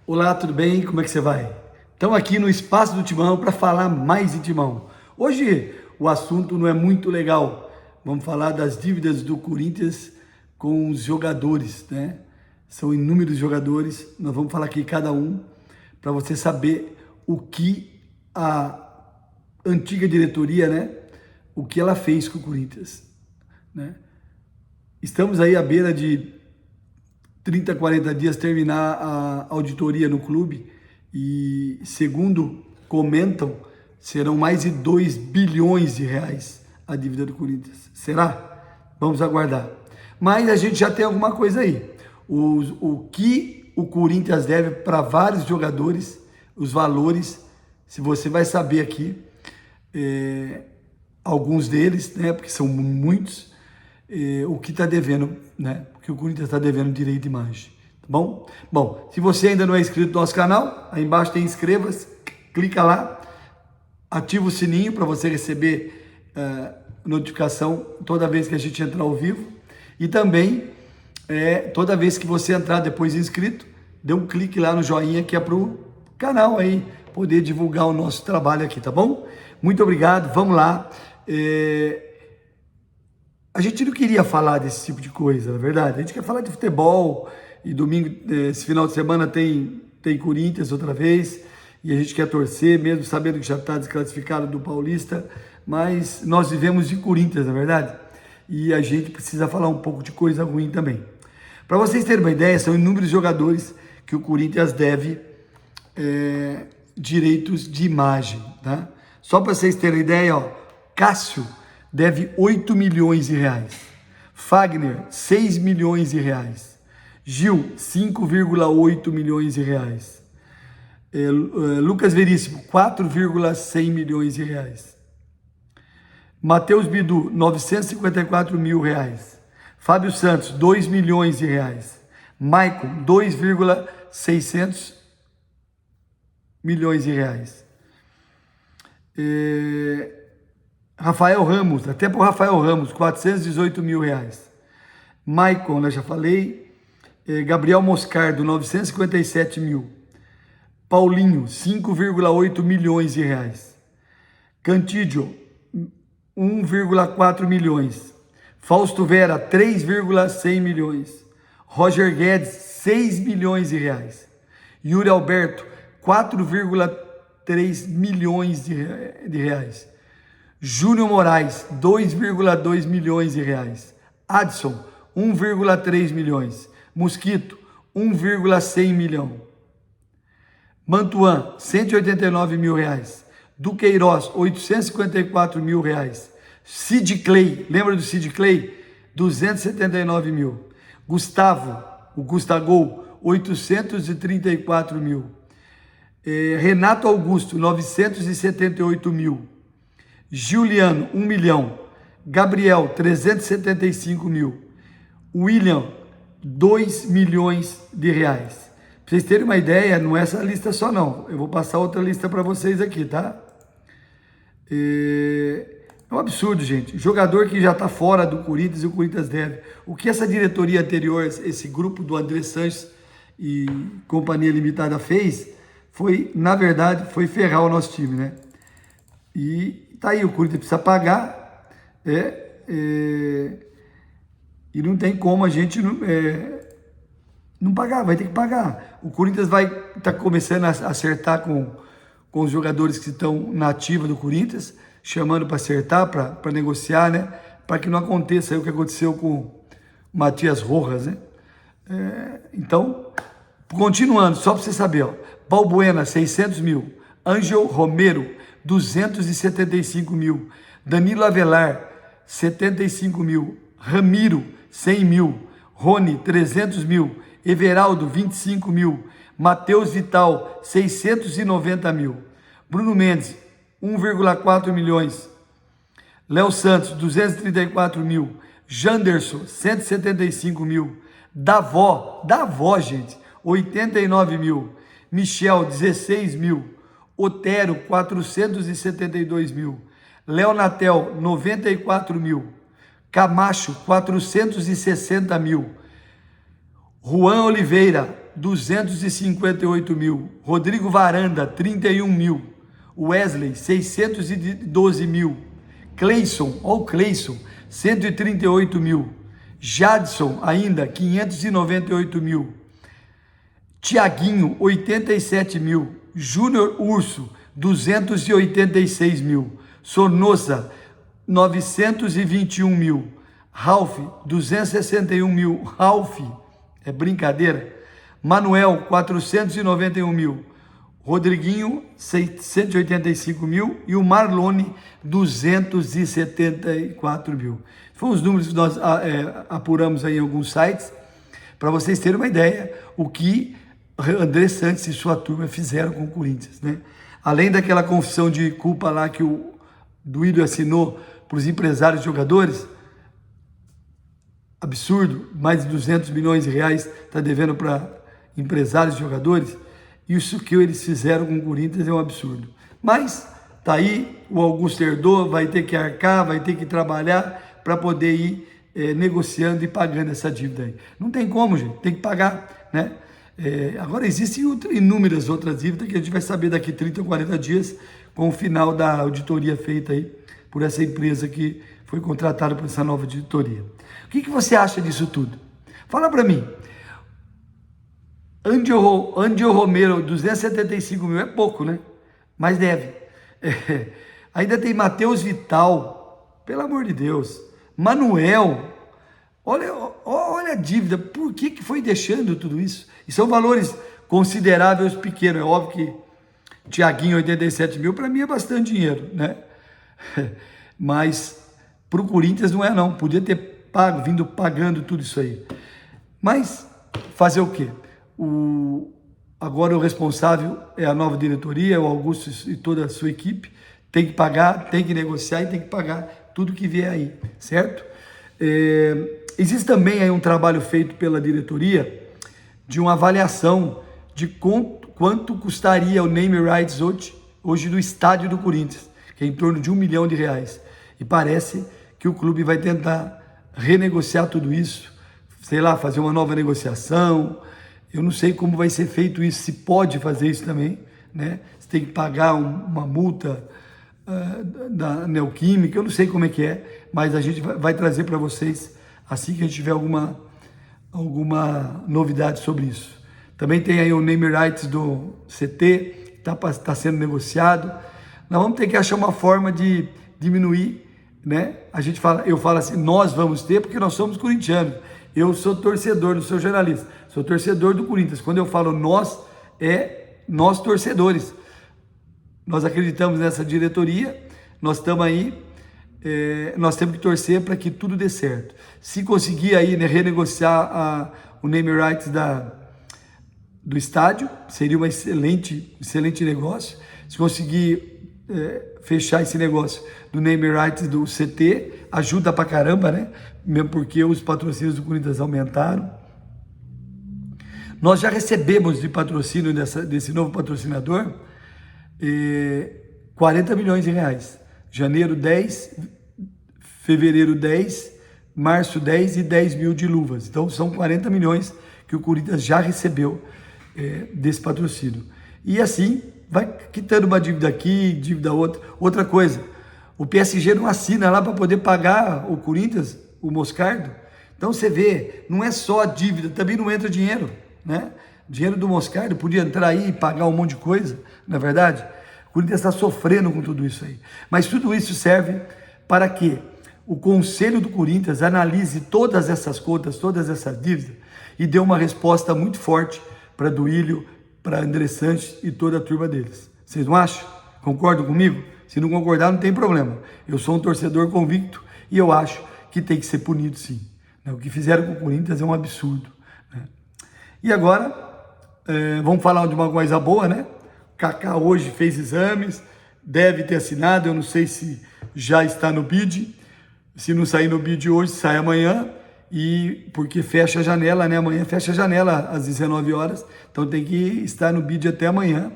Olá, tudo bem? Como é que você vai? Estamos aqui no Espaço do Timão para falar mais de Timão. Hoje o assunto não é muito legal. Vamos falar das dívidas do Corinthians com os jogadores, né? São inúmeros jogadores. Nós vamos falar aqui cada um para você saber o que a antiga diretoria, né? O que ela fez com o Corinthians, né? Estamos aí à beira de 30, 40 dias terminar a auditoria no clube e, segundo comentam, serão mais de 2 bilhões de reais a dívida do Corinthians. Será? Vamos aguardar. Mas a gente já tem alguma coisa aí. O que o Corinthians deve para vários jogadores, os valores, se você vai saber aqui, alguns deles, né, porque são muitos, o que está devendo, né? Porque o Corinthians está devendo direito de imagem, tá bom? Bom, se você ainda não é inscrito no nosso canal, aí embaixo tem inscreva-se, clica lá, ativa o sininho para você receber notificação toda vez que a gente entrar ao vivo e também toda vez que você entrar depois inscrito, dê um clique lá no joinha que é para o canal aí poder divulgar o nosso trabalho aqui, tá bom? Muito obrigado, vamos lá. A gente não queria falar desse tipo de coisa, na verdade. A gente quer falar de futebol e domingo, esse final de semana tem Corinthians outra vez e a gente quer torcer, mesmo sabendo que já está desclassificado do Paulista, mas nós vivemos de Corinthians, na verdade, e a gente precisa falar um pouco de coisa ruim também. Para vocês terem uma ideia, são inúmeros jogadores que o Corinthians deve direitos de imagem, tá? Só para vocês terem ideia, ó, Cássio deve 8 milhões de reais. Fagner, 6 milhões de reais. Gil, 5,8 milhões de reais. Lucas Veríssimo, 4,100 milhões de reais. Matheus Bidu, 954 mil reais. Fábio Santos, 2 milhões de reais. Maicon, 2,600 milhões de reais. Rafael Ramos, até para o Rafael Ramos, 418 mil reais. Maicon, né, já falei. Gabriel Moscardo, 957 mil. Paulinho, 5,8 milhões de reais. Cantídio, 1,4 milhões. Fausto Vera, 3,100 milhões. Roger Guedes, 6 milhões de reais. Yuri Alberto, 4,3 milhões de reais. Júnior Moraes, 2,2 milhões de reais. Adson, 1,3 milhões. Mosquito, 1,100 milhão. Mantuan, 189 mil reais. Duqueiroz, 854 mil reais. Sid Clay, lembra do Sid Clay? 279 mil. Gustavo, o Gustagol, 834 mil. Renato Augusto, 978 mil. Juliano, 1 milhão. Gabriel, 375 mil. William, 2 milhões de reais. Para vocês terem uma ideia, não é essa lista só não. Eu vou passar outra lista para vocês aqui, tá? É um absurdo, gente. Jogador que já está fora do Corinthians e o Corinthians deve. O que essa diretoria anterior, esse grupo do André Sanches e Companhia Limitada fez, foi, na verdade, foi ferrar o nosso time, né? E tá aí, o Corinthians precisa pagar, e não tem como a gente não pagar, vai ter que pagar. O Corinthians vai estar começando a acertar com os jogadores que estão na ativa do Corinthians, chamando para acertar, para negociar, né? Para que não aconteça aí o que aconteceu com o Matias Rojas, né? Então, continuando, só para você saber, ó, Balbuena, 600 mil. Ângel Romero, 275 mil. Danilo Avelar, 75 mil. Ramiro, 100 mil. Rony, 300 mil. Everaldo, 25 mil. Matheus Vital, 690 mil. Bruno Mendes, 1,4 milhões. Léo Santos, 234 mil. Janderson, 175 mil. Davó, gente, 89 mil. Michel, 16 mil. Otero, 472 mil. Leonatel, 94 mil. Camacho, 460 mil. Juan Oliveira, 258 mil. Rodrigo Varanda, 31 mil. Wesley, 612 mil. Cleison, olha o Cleison, 138 mil. Jadson, ainda, 598 mil. Tiaguinho, 87 mil. Júnior Urso, 286 mil. Sornosa, 921 mil. Ralph, 261 mil. Ralph, é brincadeira. Manuel, 491 mil. Rodriguinho, 185 mil. E o Marlone, 274 mil. Foram os números que nós apuramos aí em alguns sites, para vocês terem uma ideia o que André Santos e sua turma fizeram com o Corinthians, né? Além daquela confissão de culpa lá que o Duílio assinou para os empresários e jogadores, absurdo, mais de 200 milhões de reais está devendo para empresários e jogadores. Isso que eles fizeram com o Corinthians é um absurdo. Mas tá aí, o Augusto herdou, vai ter que arcar, vai ter que trabalhar para poder ir negociando e pagando essa dívida aí. Não tem como, gente, tem que pagar, né? Agora existem inúmeras outras dívidas que a gente vai saber daqui 30 ou 40 dias com o final da auditoria feita aí por essa empresa que foi contratada por essa nova auditoria. O que você acha disso tudo? Fala para mim. Angel Romero, 275 mil, é pouco, né? Mas deve. Ainda tem Matheus Vital, pelo amor de Deus. Manuel, olha a dívida, por que foi deixando tudo isso? E são valores consideráveis pequenos. É óbvio que Tiaguinho, 87 mil, para mim é bastante dinheiro, né? Mas para o Corinthians não é não, podia ter vindo pagando tudo isso aí. Mas fazer o quê? Agora o responsável é a nova diretoria, o Augusto e toda a sua equipe, tem que pagar, tem que negociar e tem que pagar tudo que vier aí, certo? Existe também aí um trabalho feito pela diretoria de uma avaliação de quanto custaria o name rights hoje do estádio do Corinthians, que é em torno de R$1 milhão. E parece que o clube vai tentar renegociar tudo isso, sei lá, fazer uma nova negociação. Eu não sei como vai ser feito isso, se pode fazer isso também, né? Você tem que pagar uma multa da Neoquímica, eu não sei como é que é, mas a gente vai trazer para vocês assim que a gente tiver alguma novidade sobre isso. Também tem aí o name rights do CT, está sendo negociado. Nós vamos ter que achar uma forma de diminuir, né? Eu falo assim, nós vamos ter, porque nós somos corintianos. Eu sou torcedor, não sou jornalista, sou torcedor do Corinthians. Quando eu falo nós, é nós torcedores. Nós acreditamos nessa diretoria, nós estamos aí, nós temos que torcer para que tudo dê certo. Se conseguir aí, né, renegociar o name rights do estádio, seria um excelente negócio. Se conseguir fechar esse negócio do name rights do CT, ajuda pra caramba, né? Mesmo porque os patrocínios do Corinthians aumentaram. Nós já recebemos de patrocínio desse novo patrocinador 40 milhões de reais. Janeiro 10, fevereiro 10, março 10 e 10 mil de luvas. Então são 40 milhões que o Corinthians já recebeu desse patrocínio. E assim vai quitando uma dívida aqui, dívida outra. Outra coisa, o PSG não assina lá para poder pagar o Corinthians, o Moscardo. Então você vê, não é só a dívida, também não entra dinheiro, né? Dinheiro do Moscardo podia entrar aí e pagar um monte de coisa, não é verdade? O Corinthians está sofrendo com tudo isso aí. Mas tudo isso serve para que o Conselho do Corinthians analise todas essas contas, todas essas dívidas e dê uma resposta muito forte para Duílio, para André Santos e toda a turma deles. Vocês não acham? Concordam comigo? Se não concordar, não tem problema. Eu sou um torcedor convicto e eu acho que tem que ser punido, sim. O que fizeram com o Corinthians é um absurdo, né? E agora, vamos falar de uma coisa boa, né? Kaká hoje fez exames, deve ter assinado, eu não sei se já está no BID. Se não sair no BID hoje, sai amanhã. E porque fecha a janela, né? Amanhã fecha a janela às 19 horas. Então tem que estar no BID até amanhã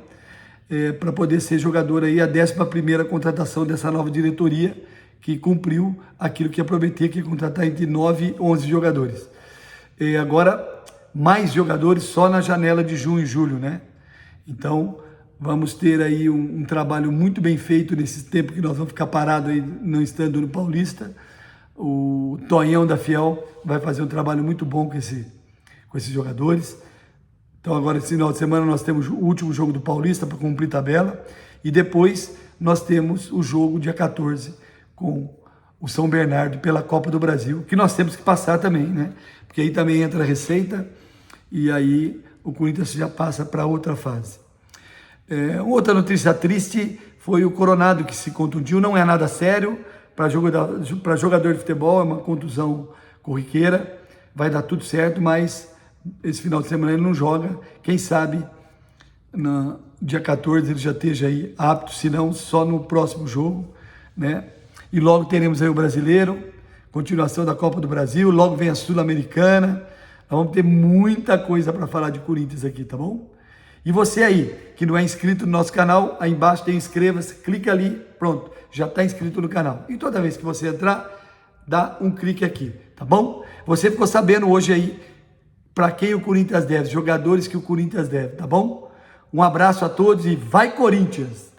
para poder ser jogador aí, a 11ª contratação dessa nova diretoria que cumpriu aquilo que ia prometer, que ia contratar entre 9 e 11 jogadores. Agora, mais jogadores só na janela de junho e julho, né? Então, vamos ter aí um trabalho muito bem feito nesse tempo que nós vamos ficar parados aí, não estando no Paulista. O Tonhão da Fiel vai fazer um trabalho muito bom com esses jogadores. Então, agora, esse final de semana, nós temos o último jogo do Paulista para cumprir tabela. E depois, nós temos o jogo dia 14 com o São Bernardo pela Copa do Brasil, que nós temos que passar também, né? Porque aí também entra a receita e aí o Corinthians já passa para outra fase. Outra notícia triste foi o Coronado, que se contundiu. Não é nada sério para jogador de futebol, é uma contusão corriqueira, vai dar tudo certo, mas esse final de semana ele não joga. Quem sabe no dia 14 ele já esteja aí apto, se não só no próximo jogo, né? E logo teremos aí o Brasileiro, continuação da Copa do Brasil, logo vem a Sul-Americana. Nós vamos ter muita coisa para falar de Corinthians aqui, tá bom? E você aí, que não é inscrito no nosso canal, aí embaixo tem inscreva-se, clica ali, pronto, já está inscrito no canal. E toda vez que você entrar, dá um clique aqui, tá bom? Você ficou sabendo hoje aí para quem o Corinthians deve, jogadores que o Corinthians deve, tá bom? Um abraço a todos e vai Corinthians!